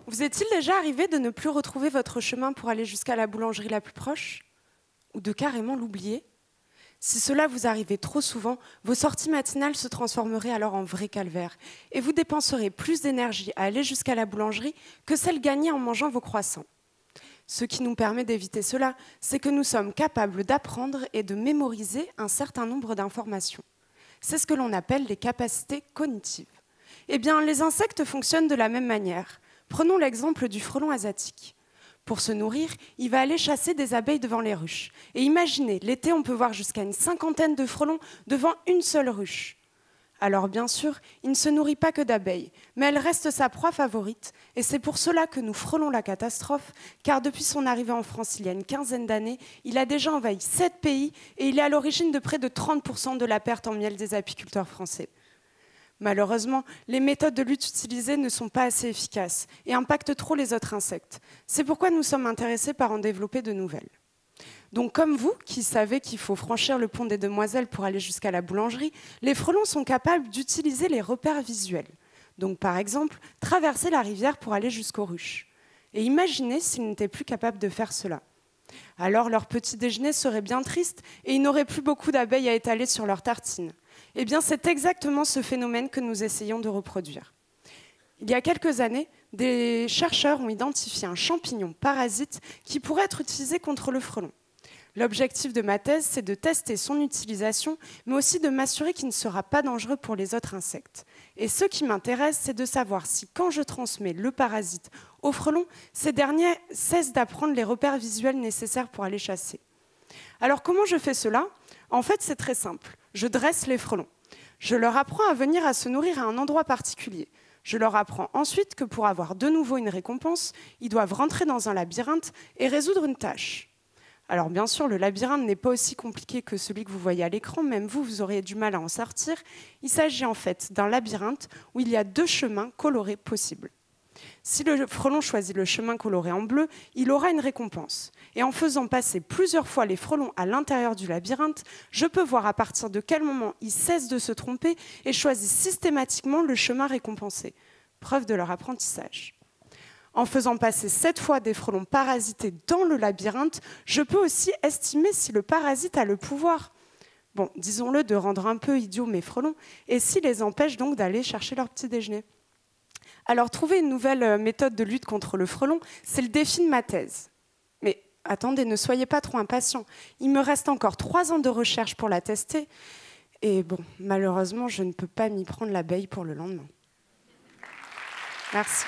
Vous est-il déjà arrivé de ne plus retrouver votre chemin pour aller jusqu'à la boulangerie la plus proche? Ou de carrément l'oublier? Si cela vous arrivait trop souvent, vos sorties matinales se transformeraient alors en vrai calvaire et vous dépenserez plus d'énergie à aller jusqu'à la boulangerie que celle gagnée en mangeant vos croissants. Ce qui nous permet d'éviter cela, c'est que nous sommes capables d'apprendre et de mémoriser un certain nombre d'informations. C'est ce que l'on appelle les capacités cognitives. Eh bien, les insectes fonctionnent de la même manière. Prenons l'exemple du frelon asiatique. Pour se nourrir, il va aller chasser des abeilles devant les ruches. Et imaginez, l'été, on peut voir jusqu'à une cinquantaine de frelons devant une seule ruche. Alors bien sûr, il ne se nourrit pas que d'abeilles, mais elle reste sa proie favorite. Et c'est pour cela que nous frôlons la catastrophe, car depuis son arrivée en France il y a une quinzaine d'années, il a déjà envahi 7 pays et il est à l'origine de près de 30% de la perte en miel des apiculteurs français. Malheureusement, les méthodes de lutte utilisées ne sont pas assez efficaces et impactent trop les autres insectes. C'est pourquoi nous sommes intéressés par en développer de nouvelles. Donc comme vous, qui savez qu'il faut franchir le pont des Demoiselles pour aller jusqu'à la boulangerie, les frelons sont capables d'utiliser les repères visuels. Donc par exemple, traverser la rivière pour aller jusqu'aux ruches. Et imaginez s'ils n'étaient plus capables de faire cela. Alors leur petit déjeuner serait bien triste et ils n'auraient plus beaucoup d'abeilles à étaler sur leurs tartines. Eh bien, c'est exactement ce phénomène que nous essayons de reproduire. Il y a quelques années, des chercheurs ont identifié un champignon parasite qui pourrait être utilisé contre le frelon. L'objectif de ma thèse, c'est de tester son utilisation, mais aussi de m'assurer qu'il ne sera pas dangereux pour les autres insectes. Et ce qui m'intéresse, c'est de savoir si, quand je transmets le parasite aux frelons, ces derniers cessent d'apprendre les repères visuels nécessaires pour aller chasser. Alors, comment je fais cela? En fait, c'est très simple. Je dresse les frelons. Je leur apprends à venir à se nourrir à un endroit particulier. Je leur apprends ensuite que pour avoir de nouveau une récompense, ils doivent rentrer dans un labyrinthe et résoudre une tâche. Alors bien sûr, le labyrinthe n'est pas aussi compliqué que celui que vous voyez à l'écran, même vous, vous auriez du mal à en sortir. Il s'agit en fait d'un labyrinthe où il y a 2 chemins colorés possibles. Si le frelon choisit le chemin coloré en bleu, il aura une récompense. Et en faisant passer plusieurs fois les frelons à l'intérieur du labyrinthe, je peux voir à partir de quel moment ils cessent de se tromper et choisissent systématiquement le chemin récompensé. Preuve de leur apprentissage. En faisant passer 7 fois des frelons parasités dans le labyrinthe, je peux aussi estimer si le parasite a le pouvoir, bon, disons-le, de rendre un peu idiots mes frelons, et s'il les empêche donc d'aller chercher leur petit déjeuner. Alors, trouver une nouvelle méthode de lutte contre le frelon, c'est le défi de ma thèse. Mais attendez, ne soyez pas trop impatients. Il me reste encore 3 ans de recherche pour la tester. Et bon, malheureusement, je ne peux pas m'y prendre l'abeille pour le lendemain. Merci.